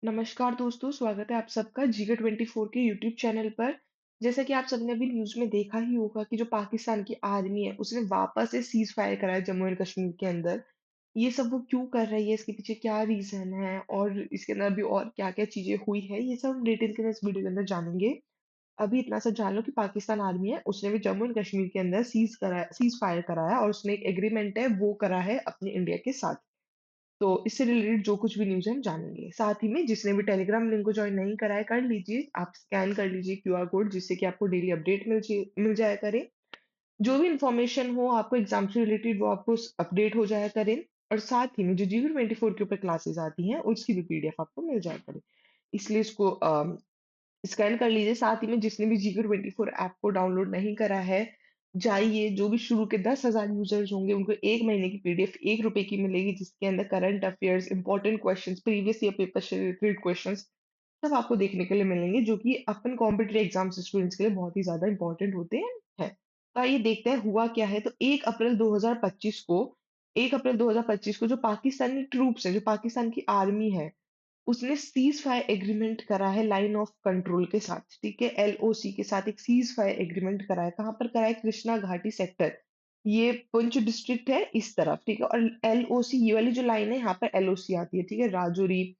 नमस्कार दोस्तों, स्वागत है आप सबका जीके 24 के यूट्यूब चैनल पर। जैसा कि आप सबने अभी न्यूज़ में देखा ही होगा कि जो पाकिस्तान की आर्मी है, उसने वापस से सीज़ फायर करा है जम्मू एंड कश्मीर के अंदर। ये सब वो क्यों कर रही है, इसके पीछे क्या रीज़न है और इसके अंदर अभी और क्या-क्या चीज़ें हुई है, ये सब हम डिटेल के अंदर इस वीडियो के अंदर जानेंगे। अभी इतना सा जान लो कि पाकिस्तान आर्मी है, उसने भी जम्मू एंड कश्मीर के अंदर सीज़ फायर कराया और उसमें एक एग्रीमेंट है, वो करा है अपने इंडिया के साथ। तो इससे रिलेटेड जो कुछ भी न्यूज़ है हम जानेंगे। साथ ही में जिसने भी टेलीग्राम लिंक को जॉइन नहीं करा है कर लीजिए। आप स्कैन कर लीजिए क्यूआर कोड जिससे कि आपको डेली अपडेट मिल जाया करे। जो भी इन्फॉर्मेशन हो आपको एग्ज़ाम से रिलेटेड वो आपको स अपडेट हो जाया करे और साथ ही में जो जीके 24 के ऊपर क्लासेस आती हैं उसकी भी पीडीएफ आपको मिल जाया करे। इसलिए इसको स्कैन कर लीजिए। साथ ही में जिसने भी जीके 24 ऐप को डाउनलोड नहीं करा है, जाइए जो भी शुरू के 10,000 यूज़र्स होंगे उनको 1 महीने की पीडीएफ ₹1 की मिलेगी जिसके अंदर current affairs, important questions, previous year paper से रिलेटेड क्वेश्चंस सब आपको देखने के लिए मिलेंगे जो कि अपन कॉम्पिटिटिव एग्जाम्स स्टूडेंट्स के लिए बहुत ही ज़्यादा इम्पोर्टेंट होते हैं। तो आइए देखते हैं हुआ क्या है। तो 1 अप्रैल 2025 को जो पाकिस्तानी ट्रूप्स हैं, जो पाकिस्तान की आर्मी है, उसने सीज़ फायर एग्रीमेंट करा है लाइन ऑफ कंट्रोल के साथ, ठीक है? एलओसी के साथ एक सीज़ फायर एग्रीमेंट करा है। कहाँ पर करा है? कृष्णा घाटी सेक्टर। ये पुंछ डिस्ट्रिक्ट है इस तरफ, ठीक है? और एलओसी ये वाली जो लाइन है यहाँ पर एलओसी आती है, ठीक है? राजौरी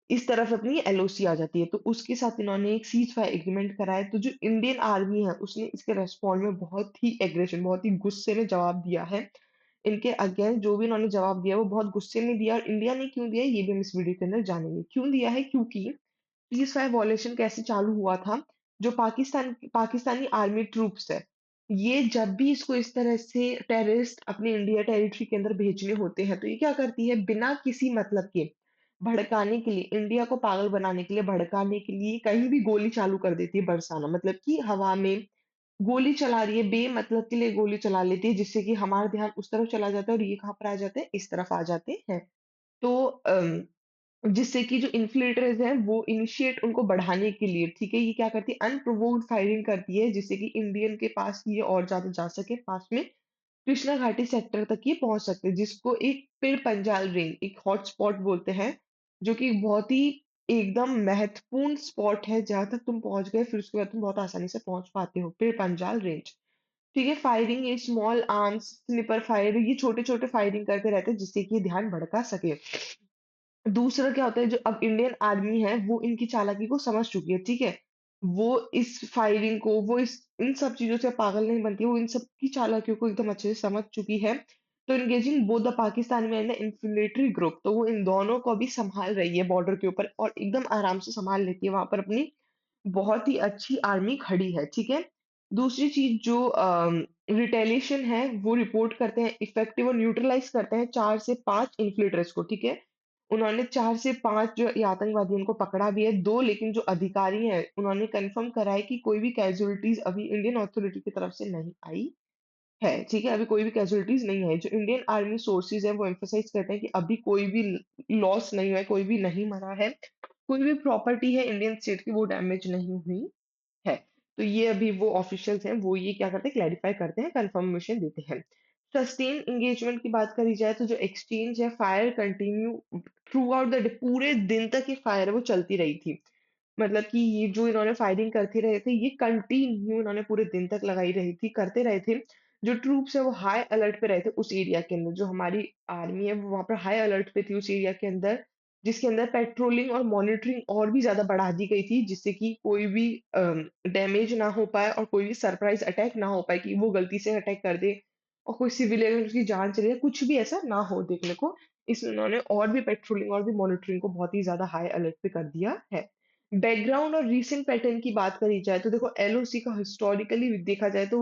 इस तरफ अपनी एलओसी आ जाती है। तो उसके साथ इन्होंने एक सीज़ फायर एग्रीमेंट करा है। तो जो इंडियन आर्मी है उसने इसके रिस्पॉन्ड में बहुत ही एग्रेशन, बहुत ही गुस्से में जवाब दिया है। इनके अगेंस्ट जो भी इन्होंने जवाब दिया वो बहुत गुस्से में दिया और इंडिया ने क्यों दिया है ये भी हम इस वीडियो के अंदर जानेंगे। क्यों दिया है? क्योंकि सीज़ फायर वॉयलेशन कैसे चालू हुआ था? जो पाकिस्तानी आर्मी ट्रूप्स है, ये जब भी इसको इस तरह से टेररिस्ट अपने इंडिया टेरिटरी के अंदर भेजने होते हैं, तो ये क्या करती है बिना किसी मतलब के भड़काने के लिए, इंडिया को पागल बनाने के लिए, भड़काने के लिए कहीं भी गोली चालू कर देती है बरसाना। मतलब कि हवा में गोली चला रही है, बेमतलब के लिए गोली चला लेती है जिससे कि हमारा ध्यान उस तरफ चला जाता है और ये कहाँ पर आ जाते हैं? इस तरफ आ जाते हैं। तो जिससे कि जो इन्फ्लेटर्स हैं वो इनिशिएट उनको बढ़ाने के लिए, ठीक है, ये क्या करती है अनप्रोवोक्ड फायरिंग करती है जिससे कि इंडियन के पास ये और ज़्यादा जा सके पास में कृष्णा घाटी सेक्टर तक ये पहुँच सकते हैं जिसको एक पीर पंजाल रेंज एक हॉटस्पॉट बोलते हैं, जो कि बहुत ही एकदम महत्वपूर्ण स्पॉट है जहाँ तक तुम पहुँच गए फिर उसके बाद तुम बहुत आसानी से पहुँच पाते हो, पीर पंजाल रेंज। ठीक है, फायरिंग ये स्मॉल आर्म्स, स्निपर फायर ये छोटे-छोटे फायरिंग करते रहते हैं जिससे कि ये ध्यान भड़का सके। दूसरा क्या होता है जो अब इंडियन आर्मी है वो इनकी चालाकी को समझ चुकी है, ठीक है? वो इस फायरिंग को वो इस इन सब चीज़ों से पागल नहीं बनती है, वो इन सब की चालाकियों को एकदम अच्छे से समझ चुकी है। तो engaging both the Pakistan and the infiltratory group तो वो इन दोनों को अभी सँभाल रही है बॉर्डर के ऊपर और एकदम आराम से सँभाल लेती है वहाँ पर अपनी बहुत ही अच्छी आर्मी खड़ी है, ठीक है? दूसरी चीज़ जो रिटेलिएशन है वो रिपोर्ट करते हैं इफेक्टिव और न्यूट्रलाइज़ करते हैं 4 से 5 इन्फ्iltrators को, ठीक है? उन्होंने 4 से 5 जो ये आतंकवादी उनको पकड़ा भी है, 2 लेकिन जो अधिकारी हैं, उन्होंने कन्फर्म करा है कि कोई भी कैज़ुअल्टीज़ अभी इंडियन अथॉरिटी की तरफ से नहीं आई है, ठीक है? अभी कोई भी कैज़ुअल्टीज़ नहीं है। जो इंडियन आर्मी सोर्सेज़ हैं, वो एम्फसाइज़ करते हैं कि अभी कोई भी लॉस नहीं हुआ है, कोई भी नहीं मरा है, कोई भी प्रॉपर्टी है इंडियन स्टेट की वो डैमेज नहीं हुई है। तो ये अभी वो ऑफिशियल्स हैं, वो ये क्या करते हैं क्लैरिफाई करते हैं, कन्फर्मेशन देते हैं। सस्टेन्ड एंगेजमेंट की बात करी जाए तो जो एक्सचेंज है, fire continue through out the day पूरे दिन तक ये फायर है वो चलती रही थी। मतलब कि ये जो इन्होंने फायरिंग करते रहे थे, ये कंटिन्यू इन्होंने पूरे दिन तक लगाई रही थी, करते रहे थे। जो ट्रूप्स है वो हाई अलर्ट पे रहे थे उस एरिया के अंदर, जो हमारी आर्मी है वो वहाँ पर हाई अलर्ट पे थी उस एरिया के अंदर, जिसके अंदर पेट्रोलिंग और मॉनिटरिंग और भी ज़्यादा बढ़ा दी गई थी, जिससे कि कोई भी डैमेज ना हो पाए और कोई भी सरप्राइज़ अटैक ना हो पाए कि वो गलती से अटैक कर दे और कोई सिविलियन की जान चली जाए, कुछ भी ऐसा ना हो देखने को। इसलिए उन्होंने और भी पेट्रोलिंग और भी मॉनिटरिंग को बहुत ही ज़्यादा हाई अलर्ट पे कर दिया है। बैकग्राउंड और रीसेंट पैटर्न की बात करी जाए तो देखो एलओसी का हिस्टोरिकली देखा जाए तो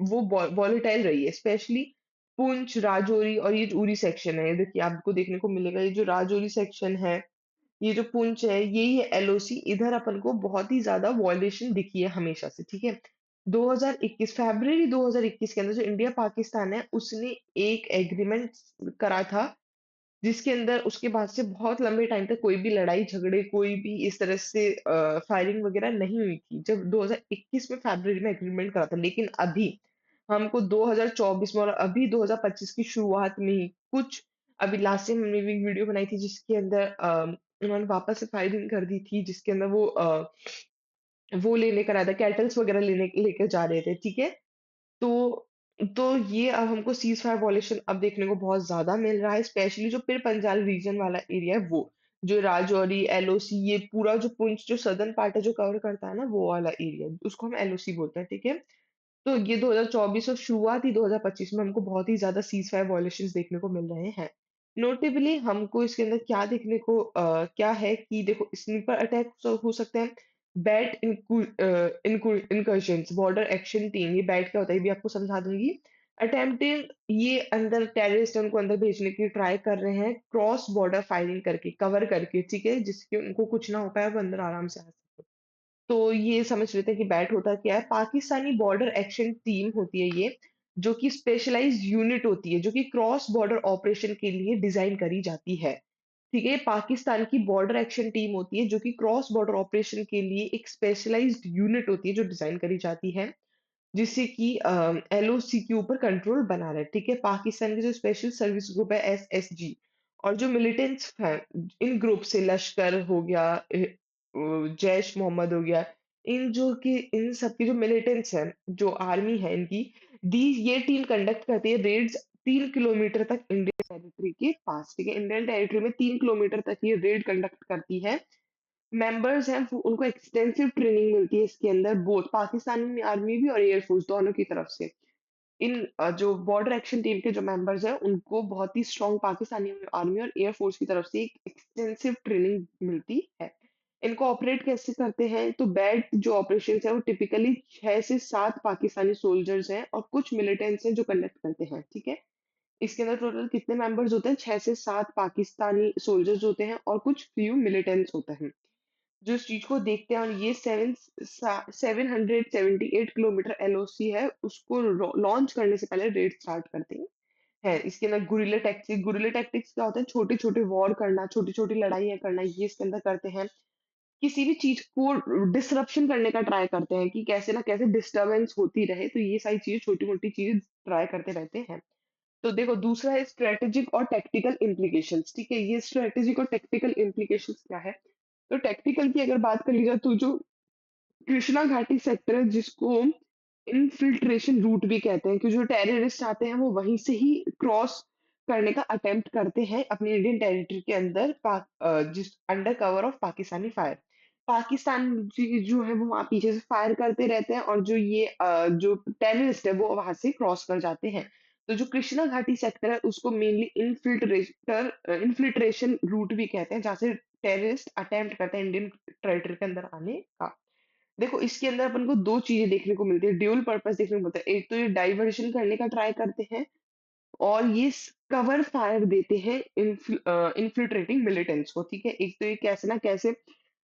वो वॉलेटाइल रही है, स्पेशली पुंछ, राजौरी और ये जो उरी सेक्शन है, ये देखिए आपको देखने को मिलेगा ये जो राजौरी सेक्शन है, ये जो पुंछ है, यही है एलओसी, इधर अपन को बहुत ही ज़्यादा वॉयलेशन दिखी है हमेशा से, ठीक है? 2021 फरवरी 2021 के अंदर जो इंडिया पाकिस्तान है, उसने एक एग्रीमेंट करा था जिसके अंदर उसके बाद से बहुत लंबे टाइम तक कोई भी लड़ाई-झगड़े, कोई भी इस तरह से फायरिंग वगैरह नहीं हुई थी। जब 2021 में फरवरी में एग्रीमेंट करा था, लेकिन अभी हमको 2024 में और अभी 2025 की शुरुआत में ही कुछ अभी लास्ट टाइम हमने भी वीडियो बनाई थी जिसके अंदर उन्होंने वापस से फायरिंग कर दी थी जिसके अंदर वो लेने कर आया था, कैटल्स वगैरह लेके जा रहे थे, ठीक है? तो तो ये अब हमको सीज़ फायर वॉयलेशन अब देखने को बहुत ज़्यादा मिल रहा है, स्पेशली जो फिर पंजाल रीजन वाला एरिया है वो। जो राजौरी, एलओसी ये पूरा जो पुंछ जो सदर्न पार्ट है जो कवर करता है ना वो वाला एरिया, उसको हम एलओसी बोलते हैं, ठीक है? तो ये 2024 और शुरुआत ही 2025 में हमको बहुत ही ज़्यादा सीज़फायर वायलेशंस देखने को मिल रहे हैं। नोटेबली हमको इसके अंदर क्या देखने को क्या है कि देखो स्नीपर अटैक हो सकते हैं, बैट इनकर्शंस, बॉर्डर एक्शन टीम, ये बैट क्या होता है ये भी आपको समझा दूँगी। अटेम्प्टिंग ये अंदर टेररिस्ट उनको अंदर भेजने की ट्राई कर रहे हैं, क्रॉस बॉर्डर फायरिंग करके, कवर करके, ठीक है? जिससे उनको कुछ ना हो पाए, वो अंदर आराम से आ सकें। तो ये समझ लेते हैं कि बैट होता क्या है। पाकिस्तानी बॉर्डर एक्शन टीम होती है ये, जो कि स्पेशलाइज्ड यूनिट होती है, जो कि क्रॉस बॉर्डर ऑपरेशन के लिए डिज़ाइन करी जाती है। ठीक है? पाकिस्तान की बॉर्डर एक्शन टीम होती है, जो कि क्रॉस बॉर्डर ऑपरेशन के लिए एक स्पेशलाइज्ड यूनिट होती है, जो डिज़ाइन करी जाती है, जिससे कि एलओसी के ऊपर कंट्रोल बना रहे, ठीक है? पाकिस्तान की जो स्पेशल सर्विस ग्रुप है एसएसजी और जो मिलिटेंट्स हैं, इन ग्रुप से लश्कर हो गया, जैश मोहम्मद हो गया, इन सब के जो मिलिटेंट्स हैं, जो आर्मी है इनकी, दी ये टीम कंडक्ट करती है रेड्स 3 किलोमीटर तक इंडियन टेरिटरी के पास, ठीक है? इंडियन टेरिटरी में 3 किलोमीटर तक ये रेड कंडक्ट करती है। मेंबर्स हैं वो उनको एक्सटेंसिव ट्रेनिंग मिलती है इसके अंदर बोथ पाकिस्तानी आर्मी भी और एयर फोर्स दोनों की तरफ से। जो बॉर्डर एक्शन टीम के जो मेंबर्स हैं उनको बहुत ही स्ट्रांग पाकिस्तानी आर्मी और एयर फोर्स की तरफ से एक एक्सटेंसिव ट्रेनिंग मिलती है। इनको ऑपरेट कैसे करते हैं तो बैट जो ऑपरेशंस है वो टिपिकली 6 से 7 पाकिस्तानी सोल्जर्स हैं और कुछ मिलिटेंट्स हैं जो कंडक्ट करते हैं, ठीक है? इसके अंदर टोटल कितने मेंबर्स होते हैं? 6 से 7 पाकिस्तानी सोल्जर्स होते हैं और कुछ फ्यू मिलिटेंट्स होते हैं। जो इस चीज़ को देखते हैं और ये 778 किलोमीटर एलओसी है, उसको लॉन्च करने से पहले रेड स्टार्ट करते हैं। इसके अंदर गुरिल्ला टैक्टिक्स क्या होता है? छोटे-छोटे वॉर करना, छोटी-छोटी लड़ाइयाँ करना, ये इसके अंदर करते हैं। किसी भी चीज़ को डिसरप्शन करने का ट्राई करते हैं कि कैसे ना कैसे डिस्टर्बेंस होती रहे, तो ये सारी चीज़ें छोटी-मोटी चीज़ें ट्राई करते रहते हैं। तो देखो दूसरा है स्ट्रैटेजिक और टैक्टिकल इम्प्लीकेशंस, ठीक है? ये स्ट्रैटेजिक और टैक्टिकल इम्प्लीकेशंस क्या है? तो टैक्टिकल की अगर बात कर ली जाए तो जो कृष्णा घाटी सेक्टर है जिसको इनफिल्ट्रेशन रूट भी कहते हैं कि जो टेररिस्ट आते हैं वो वहीं से ही क्रॉस करने का अटेम्प्ट करते हैं अपनी इंडियन टेरिटरी के अंदर जिस under cover of Pakistani fire. Pakistan जो है वो वहाँ पीछे से फायर करते रहते हैं और जो टेररिस्ट है वो वहां से क्रॉस कर जाते हैं। तो जो कृष्णा घाटी सेक्टर है उसको मेनली इनफिल्ट्रेशन रूट भी कहते हैं जहाँ से टेररिस्ट अटेम्प्ट करते हैं इंडियन टेरिटरी के अंदर आने का। देखो इसके अंदर अपन को 2 चीज़ें देखने को मिलती है, ड्यूल पर्पस देखने को मिलता है। एक तो ये डाइवर्शन करने का ट्राई करते हैं और ये कवर फायर देते हैं इन्फिल्ट्रेटिंग मिलिटेंट्स को, ठीक है? एक तो ये कैसे ना कैसे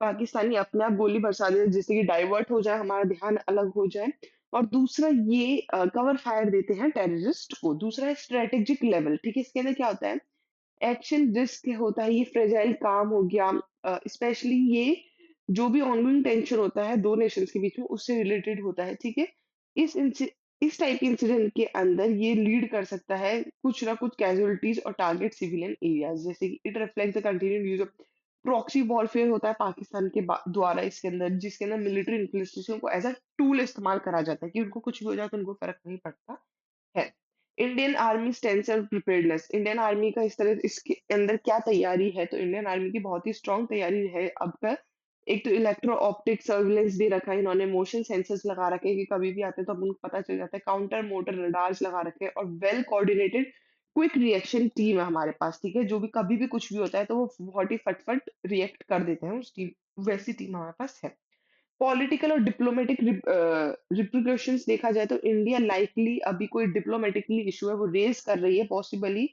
पाकिस्तानी अपने आप गोली बरसा देते हैं जिससे कि डाइवर्ट हो जाए, हमारा ध्यान अलग हो जाए और दूसरा ये कवर फायर देते हैं टेररिस्ट को। दूसरा है स्ट्रेटेजिक लेवल, ठीक है? इसके अंदर क्या होता है एक्शन रिस्क होता है, ये फ्रेजाइल काम हो गया स्पेशली ये जो भी ऑनगोइंग टेंशन होता है 2 नेशंस के बीच में उससे रिलेटेड होता है, ठीक है? इस टाइप के इंसिडेंट के अंदर ये लीड कर सकता है कुछ ना कुछ कैजुअलिटीज़ और टारगेट सिविलियन एरियाज़ जैसे कि it reflects the continued use of proxy warfare होता है पाकिस्तान के द्वारा इसके अंदर जिसके अंदर मिलिट्री इन्फ्लिक्शन को एज़ अ टूल इस्तेमाल करा जाता है कि उनको कुछ भी हो जाए तो उनको फ़र्क नहीं पड़ता है। इंडियन आर्मी स्टैंड्स और प्रिपेयर्डनेस इंडियन आर्मी का इस तरह इसके अंदर क्या तैयारी है तो इंडियन आर्मी की बहुत ही स्ट्रांग तैयारी है अब तक। एक तो इलेक्ट्रो ऑप्टिक सर्विलेंस दे रखा है इन्होंने मोशन सेंसर्स लगा रखे हैं कि कभी भी आते हैं तो अब उनको पता चल जाता है काउंटर मोटर रडार्स लगा रखे हैं और well coordinated quick reaction team है हमारे पास ठीक है जो भी कभी भी कुछ भी होता है तो वो बहुत ही फटफट रिएक्ट कर देते हैं उस टीम वैसी टीम हमारे पास है। पॉलिटिकल और डिप्लोमेटिक रिpercussions देखा जाए तो इंडिया लाइकली अभी कोई डिप्लोमेटिकली इशू है वो रेज कर रही है possibly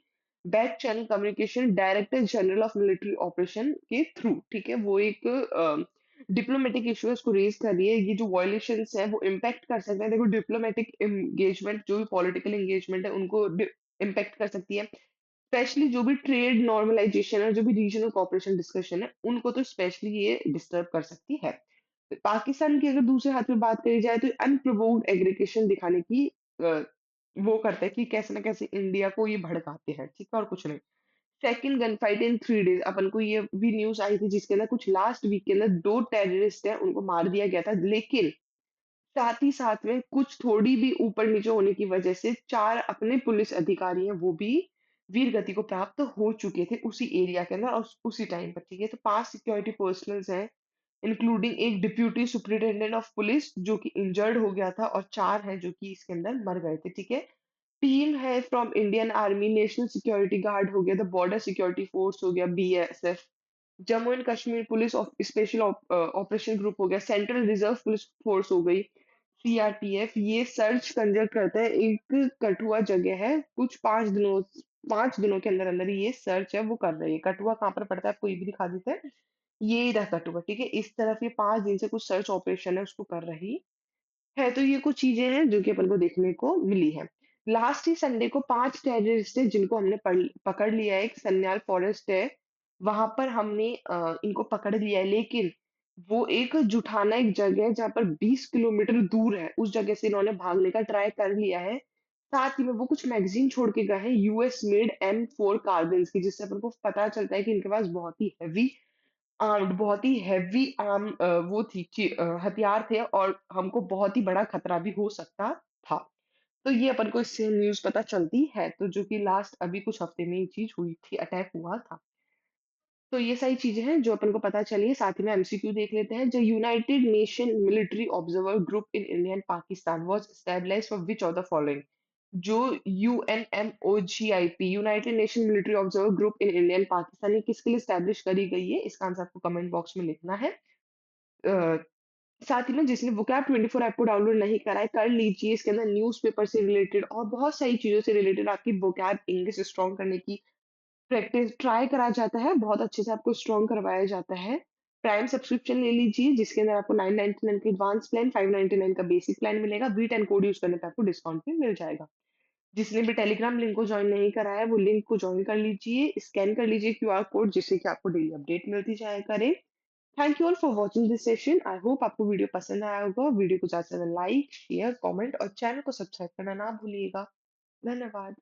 back channel communication director general of military operation के थ्रू ठीक है वो एक डिप्लोमेटिक इशू है उसको रेज कर रही है ये जो वायलेशंस है वो इम्पैक्ट कर सकते हैं देखो डिप्लोमेटिक एंगेजमेंट जो भी पॉलिटिकल एंगेजमेंट है उनको इम्पैक्ट कर सकती है स्पेशली जो भी ट्रेड नॉर्मलाइजेशन है जो भी रीजनल कॉपरेशन डिस्कशन है उनको तो स्पेशली ये डिस्टर्ब कर सकती है पाकिस्तान की अगर दूसरे हाथ में बात करी जाए तो अनप्रोवोक्ड एग्रीगेशन दिखाने की अ, वो करते हैं कि कैसे ना कैसे इंडिया को ये भड़काते हैं ठीक है और कुछ नहीं second gun fight in 3 days अपन को ये भी न्यूज़ आई थी जिसके अंदर कुछ लास्ट वीक के अंदर 2 टेररिस्ट हैं, उनको मार दिया गया था। लेकिन साथ ही साथ में कुछ थोड़ी भी ऊपर-नीचे होने की वजह से 4 अपने पुलिस अधिकारी हैं, वो भी वीरगति को प्राप्त हो चुके थे उसी एरिया के अंदर और उसी टाइम पर, ठीक है? तो 5 सिक्योरिटी पर्सनल्स हैं, इंक्लूडिंग एक डिप्यूटी सुपरिटेंडेंट ऑफ पुलिस जो कि इंजर्ड हो गया था और 4 हैं जो कि इसके अंदर मर गए थे, ठीक है? टीम है from Indian army, national security guard हो गया, द बॉर्डर सिक्योरिटी फोर्स हो गया, BSF, Jammu and Kashmir police special operation group हो गया, सेंट्रल रिजर्व पुलिस फोर्स हो गई, सीआरपीएफ, ये सर्च कंडक्ट करता है। एक कठुआ जगह है, कुछ 5 दिनों के अंदर अंदर ये सर्च है वो कर रही है। कठुआ कहाँ पर पड़ता है आपको ये भी दिखा देते हैं। ये रहा कठुआ, ठीक है? इस तरफ ये 5 दिन से कुछ सर्च ऑपरेशन है उसको कर रही है, तो ये कुछ चीज़ें हैं जो कि अपन को देखने को मिली हैं। लास्ट ही संडे को 5 टेररिस्ट हैं जिनको हमने पकड़ लिया है, एक सन्याल फॉरेस्ट है, वहाँ पर हमने इनको पकड़ लिया है, लेकिन वो एक जुठाना एक जगह है जहाँ पर 20 किलोमीटर दूर है, उस जगह से इन्होंने भागने का ट्राई कर लिया है। साथ ही में वो कुछ मैगज़ीन छोड़ के गए हैं यूएस मेड M4 कार्बाइन्स की, जिससे अपन को पता चलता है कि इनके पास बहुत ही हेवी आर्म्ड, बहुत ही हेवी वो थी हथियार थे और हमको बहुत ही बड़ा खतरा भी हो सकता था। तो ये अपन को इससे न्यूज़ पता चलती है, तो जो कि लास्ट अभी कुछ हफ्ते में ये चीज़ हुई थी, अटैक हुआ था। तो ये सारी चीज़ें हैं जो अपन को पता चली है, साथ ही में एमसीक्यू देख लेते हैं। The United Nation military observer group in India and Pakistan was established for which of the following? जो UNMOGIP United Nation military observer group in India and Pakistan ये किसके लिए एस्टैब्लिश करी गई है? इसका आंसर आपको कमेंट बॉक्स में लिखना है। अ, साथ ही में जिसने वोकैब 24 ऐप को डाउनलोड नहीं करा है, कर लीजिए। इसके अंदर न्यूज़पेपर से रिलेटेड और बहुत सारी चीज़ों से रिलेटेड आपकी वोकैब इंग्लिश स्ट्रॉन्ग करने की प्रैक्टिस ट्राई कराया जाता है, बहुत अच्छे से आपको स्ट्रॉन्ग करवाया जाता है। प्राइम सब्सक्रिप्शन ले लीजिए जिसके अंदर आपको 999 का एडवांस प्लान, 599 का बेसिक प्लान मिलेगा। V10 कोड यूज़ करने पे आपको डिस्काउंट भी मिल जाएगा। जिसने भी टेलीग्राम लिंक को जॉइन नहीं करा है, वो लिंक को जॉइन कर लीजिए, स्कैन कर लीजिए क्यूआर कोड जिससे कि आपको डेली अपडेट मिलती जाया करे। Thank you all for watching this session. I hope आपको वीडियो पसंद आया होगा। वीडियो को ज़्यादा से ज़्यादा लाइक, शेयर, कमेंट और चैनल को सब्सक्राइब करना ना भूलिएगा। धन्यवाद।